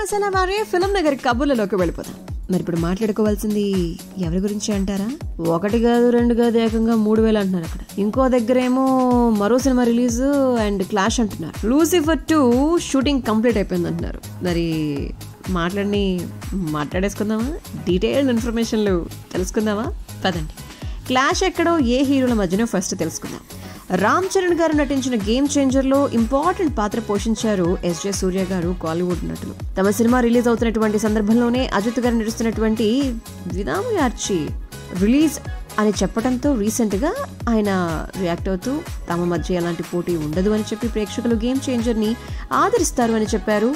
మసాలా వారే ఫిల్మ్ నగర్ కబుర్లలోకి వెళ్ళిపోతాం. మరి ఇప్పుడు మాట్లాడుకోవాల్సింది ఎవరి గురించి అంటారా? 1 కాదు 2 కాదు ఏకంగా 3000 అంటున్నారు అక్కడ. ఇంకో దగ్గరేమో మరో సినిమా రిలీజ్ అండ్ క్లాష్ అంటున్నారు. లూసిఫర్ 2 షూటింగ్ కంప్లీట్ అయిపోయింది అంటున్నారు. మరి మాట్లాడేసుకుందామా? డీటెయిల్డ్ ఇన్ఫర్మేషన్లు తెలుసుకుందామా? పదండి. క్లాష్ ఎక్కడో ఏ హీరోల మధ్యనో ఫస్ట్ తెలుసుకుందాం. రామ్ చరణ్ గారు నటించిన గేమ్ చేంజర్ లో ఇంపార్టెంట్ పాత్ర పోషించారు ఎస్జే సూర్య గారు. కాలీవుడ్ నటులు. తమ సినిమా రిలీజ్ అవుతున్నటువంటి సందర్భంలోనే అజిత్ గారు నడుస్తున్నటువంటి విదామయార్చి రిలీజ్ అని చెప్పడంతో రీసెంట్ గా ఆయన రియాక్ట్ అవుతూ తమ మధ్య ఎలాంటి పోటీ ఉండదు అని చెప్పి ప్రేక్షకులు గేమ్ చేంజర్ ని ఆదరిస్తారు అని చెప్పారు.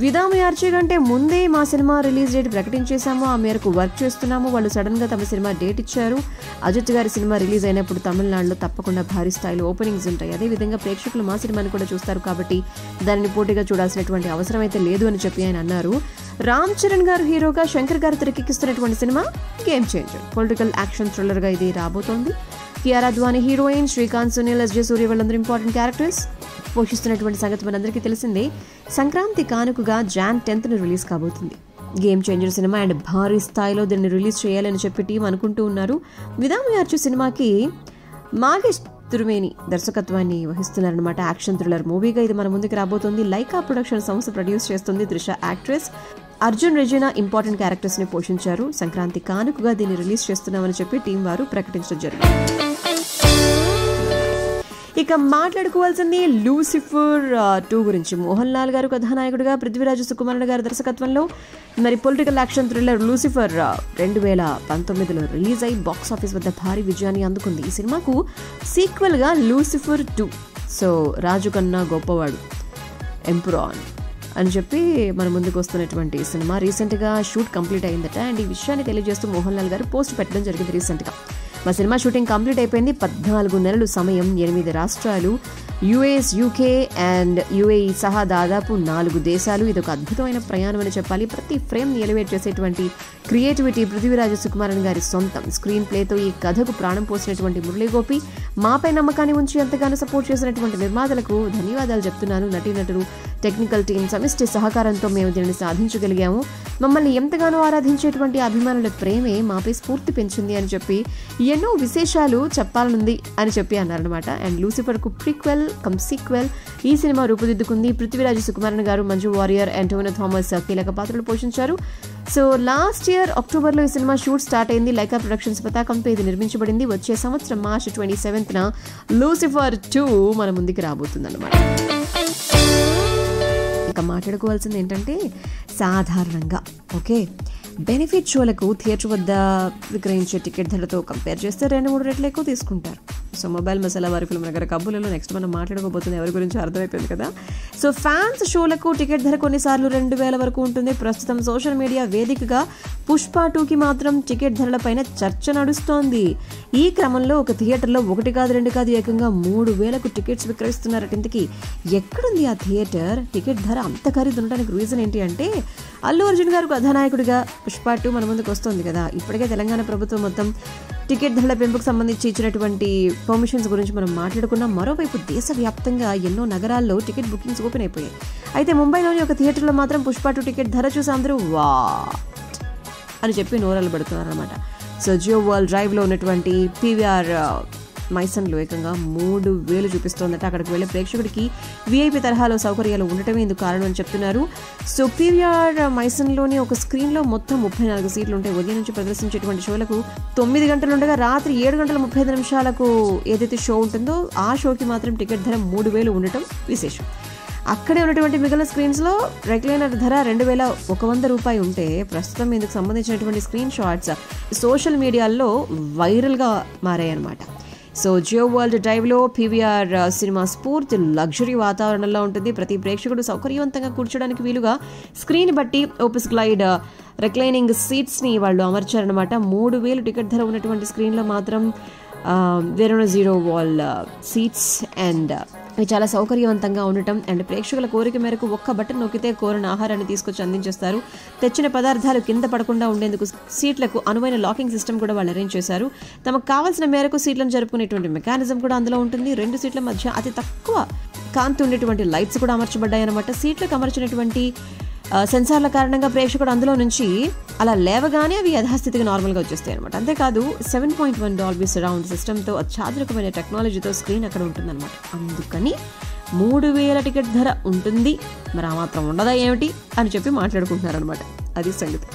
విదామయార్చి కంటే ముందే మా సినిమా రిలీజ్ డేట్ ప్రకటించేశాము, ఆ మేరకు వర్క్ చేస్తున్నాము. వాళ్ళు సడన్ గా తమ సినిమా డేట్ ఇచ్చారు. అజిత్ గారి సినిమా రిలీజ్ అయినప్పుడు తమిళనాడులో తప్పకుండా భారీ స్థాయిలో ఓపెనింగ్స్ ఉంటాయి. అదేవిధంగా ప్రేక్షకులు మా సినిమాని కూడా చూస్తారు కాబట్టి దానిని పోటీగా చూడాల్సినటువంటి అవసరం అయితే లేదు అని చెప్పి ఆయన అన్నారు. రామ్ చరణ్ గారు హీరోగా శంకర్ గారు తెరకెక్కిస్తున్నటువంటి cinema game changer. Political action thriller గా ఇది రాబోతోంది. కియారా అద్వానీ హీరోయిన్, శ్రీకాంత్, సునీల్, ఎస్జే సూర్య వాళ్ళందరూ ఇంపార్టెంట్ క్యారెక్టర్స్ పోషిస్తున్నటువంటి సంగతి మనందరికీ తెలిసిందే. సంక్రాంతి కానుకగా Jan 10th రిలీజ్ కాబోతుంది గేమ్ చేంజర్ సినిమా. అండ్ భారీ స్థాయిలో దీన్ని రిలీజ్ చేయాలని చెప్పి టీం అనుకుంటూ ఉన్నారు. విదామయార్చి సినిమాకి మాగేష్ తిరుమేని దర్శకత్వాన్ని వహిస్తున్నారనమాట. యాక్షన్ థ్రిల్లర్ మూవీగా ఇది మన ముందుకు రాబోతుంది. లైకా ప్రొడక్షన్ సంస్థ ప్రొడ్యూస్ చేస్తుంది. Trisha actress, Arjun Regina important characters ని పోషించారు. సంక్రాంతి కానుకగా దీన్ని రిలీజ్ చేస్తున్నామని చెప్పి టీం వారు ప్రకటించడం జరిగింది. ఇక మాట్లాడుకోవాల్సింది లూసిఫర్ 2 గురించి. మోహన్ లాల్ గారు కథానాయకుడిగా, పృథ్వీరాజ్ సుకుమారన్ గారి దర్శకత్వంలో మరి పొలిటికల్ యాక్షన్ థ్రిల్లర్ లూసిఫర్ 2019లో రిలీజ్ అయి బాక్స్ ఆఫీస్ వద్ద భారీ విజయాన్ని అందుకుంది. ఈ సినిమాకు సీక్వెల్ గా లూసిఫర్ 2 సో రాజు కన్నా గొప్పవాడు ఎంపురాన్ అని చెప్పి మన ముందుకు వస్తున్నటువంటి సినిమా రీసెంట్ గా షూట్ కంప్లీట్ అయిందట. అండ్ ఈ విషయాన్ని తెలియజేస్తూ మోహన్ లాల్ గారు పోస్ట్ పెట్టడం జరిగింది రీసెంట్ గా. మా సినిమా షూటింగ్ కంప్లీట్ అయిపోయింది. 14 నెలలు సమయం, 8 రాష్ట్రాలు, యుఎస్, యూకే అండ్ యుఏఈ సహా దాదాపు 4 దేశాలు. ఇది ఒక అద్భుతమైన ప్రయాణం అని చెప్పాలి. ప్రతి ఫ్రేమ్ ని ఎలివేట్ చేసేటువంటి క్రియేటివిటీ పృథ్వీరాజ్ సుకుమారన్ గారి సొంతం. స్క్రీన్ ప్లేతో ఈ కథకు ప్రాణం పోసినటువంటి మురళీగోపి, మాపై నమ్మకాన్ని ఉంచి ఎంతగానో సపోర్ట్ చేసినటువంటి నిర్మాతలకు ధన్యవాదాలు చెప్తున్నాను. నటీనటులు, టెక్నికల్ టీం సమిష్టి సహకారంతో మేము దీనిని సాధించగలిగాము. మమ్మల్ని ఎంతగానో ఆరాధించేటువంటి అభిమానుల ప్రేమే మాపై స్ఫూర్తి పెంచింది అని చెప్పి ఎన్నో విశేషాలు చెప్పాలనుంది అని చెప్పి అన్నారనమాట. అండ్ లూసిఫర్ కు ప్రీక్వెల్ కమ్ సీక్వెల్ ఈ సినిమా రూపుదిద్దుకుంది. పృథ్వీరాజ్ సుకుమారన్ గారు, మంజు వారియర్, అంటోనియో థామస్ కీలక పాత్రలు పోషించారు. సో లాస్ట్ ఇయర్ అక్టోబర్లో ఈ సినిమా షూట్ స్టార్ట్ అయింది. లైకా ప్రొడక్షన్స్ పతాకంపై ఇది నిర్మించబడింది. వచ్చే సంవత్సరం మార్చి 27న లూసిఫర్ 2 మన ముందుకు రాబోతుందన్నమాట. ఇక మాట్లాడుకోవాల్సింది ఏంటంటే సాధారణంగా బెనిఫిట్ షోలకు థియేటర్ వద్ద విక్రయించే టికెట్ ధరతో కంపేర్ చేస్తే 2-3 రెట్లు ఎక్కువ తీసుకుంటారు. సో మొబైల్ మసాలా వారి ఫిల్మ్ నగర్ కబుర్లలో నెక్స్ట్ మనం మాట్లాడుకోబోతుంది ఎవరి గురించి అర్థమైపోయింది కదా. సో ఫ్యాన్స్ షోలకు టికెట్ ధర కొన్నిసార్లు 2000 వరకు ఉంటుంది. ప్రస్తుతం సోషల్ మీడియా వేదికగా పుష్ప 2కి మాత్రం టికెట్ ధరలపైన చర్చ నడుస్తోంది. ఈ క్రమంలో ఒక థియేటర్లో 1 కాదు 2 కాదు ఏకంగా 3000కు టికెట్స్ విక్రయిస్తున్నారట. ఇంతకీ ఎక్కడుంది ఆ థియేటర్? టికెట్ ధర అంత ఖరీదు ఉండడానికి రీజన్ ఏంటి అంటే అల్లు అర్జున్ గారు కథానాయకుడిగా పుష్ప 2 మన ముందుకు వస్తుంది కదా. ఇప్పటికే తెలంగాణ ప్రభుత్వం మొత్తం టికెట్ ధరల పెంపుకు సంబంధించి ఇచ్చినటువంటి పర్మిషన్స్ గురించి మనం మాట్లాడుకున్నాం. మరోవైపు దేశవ్యాప్తంగా ఎన్నో నగరాల్లో టికెట్ బుకింగ్స్ ఓపెన్ అయిపోయాయి. అయితే ముంబైలోని ఒక థియేటర్లో మాత్రం పుష్ప 2 టికెట్ ధర చూసి అందరూ వా అని చెప్పి నోరాలు పెడుతున్నారు అనమాట. సో జియో వరల్డ్ డ్రైవ్లో ఉన్నటువంటి పీవీఆర్ మైసన్లో ఏకంగా 3000 చూపిస్తోందట. అక్కడికి వెళ్ళే ప్రేక్షకుడికి వీఐపీ తరహాలో సౌకర్యాలు ఉండటమే ఇందుకు కారణం అని చెప్తున్నారు. సో పీవీఆర్ మైసన్లోని ఒక స్క్రీన్లో మొత్తం 34 సీట్లు ఉంటాయి. ఉదయం నుంచి ప్రదర్శించేటువంటి షోలకు 9 గంటలు ఉండగా రాత్రి 7:35 ఏదైతే షో ఉంటుందో ఆ షోకి మాత్రం టికెట్ ధర 3000 ఉండటం విశేషం. అక్కడే ఉన్నటువంటి మిగిలిన స్క్రీన్స్లో రెక్లైనర్ ధర 2100 రూపాయలు ఉంటే ప్రస్తుతం ఇందుకు సంబంధించినటువంటి స్క్రీన్ షాట్స్ సోషల్ మీడియాలో వైరల్గా మారాయన్నమాట. సో జియో వరల్డ్ డ్రైవ్లో పీవీఆర్ సినిమా స్ఫూర్తి లగ్జరీ వాతావరణంలో ఉంటుంది. ప్రతి ప్రేక్షకుడు సౌకర్యవంతంగా కూర్చోడానికి వీలుగా స్క్రీన్ బట్టి ఓపిస్ గ్లైడ్ రిక్లైనింగ్ సీట్స్ని వాళ్ళు అమర్చారనమాట. 3000 టికెట్ ధర ఉన్నటువంటి స్క్రీన్లో మాత్రం వేరే 0 వాల్ సీట్స్ అండ్ అవి చాలా సౌకర్యవంతంగా ఉండటం అండ్ ప్రేక్షకుల కోరిక మేరకు ఒక్క బటన్ నొక్కితే కోరిన ఆహారాన్ని తీసుకొచ్చి అందించేస్తారు. తెచ్చిన పదార్థాలు కింద పడకుండా ఉండేందుకు సీట్లకు అనువైన లాకింగ్ సిస్టమ్ కూడా వాళ్ళు అరేంజ్ చేశారు. తమకు కావాల్సిన మేరకు సీట్లను జరుపుకునేటువంటి మెకానిజం కూడా అందులో ఉంటుంది. 2 సీట్ల మధ్య అతి తక్కువ కాంతి ఉండేటువంటి లైట్స్ కూడా అమర్చబడ్డాయి అన్నమాట. సీట్లకు అమర్చినటువంటి సెన్సార్ల కారణంగా ప్రేక్షకుడు అందులో నుంచి అలా లేవగానే అవి యథాస్థితికి నార్మల్గా వచ్చేస్తాయి అనమాట. అంతేకాదు 7.1 డాల్బీ సరౌండ్ సిస్టమ్తో అత్యాధునికమైన టెక్నాలజీతో స్క్రీన్ అక్కడ ఉంటుందన్నమాట. అందుకని 3,000 టికెట్ ధర ఉంటుంది, మరి ఆ మాత్రం ఉండదా ఏమిటి అని చెప్పి మాట్లాడుకుంటున్నారనమాట. అది సంగతి.